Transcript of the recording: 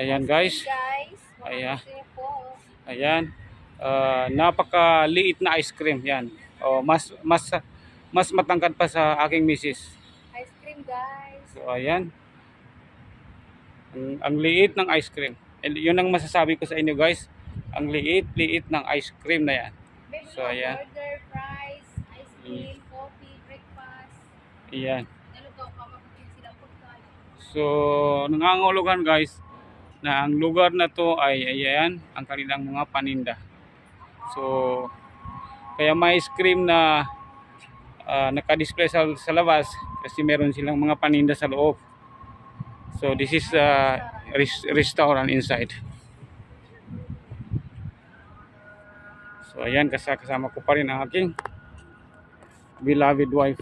Ayan guys. Guys, Ayan. po. Ayan. Napakaliit na ice cream. Yan. Oh, mas matangkad pa sa aking misis. Ice cream guys. So ayan. Ang liit ng ice cream. And yun ang masasabi ko sa inyo guys. Ang liit ng ice cream na yan. So ayan. Burger, fries, ice cream, coffee, breakfast. Ayan. Ano to, pamakakin sila pagkain. So nangangahulugan guys na ang lugar na to ay ayan ang kanilang mga paninda. So kaya may ice cream na naka-display sa labas kasi meron silang mga paninda sa loob. So this is a restaurant inside. So ayan, kasama ko pa rin ang aking beloved wife.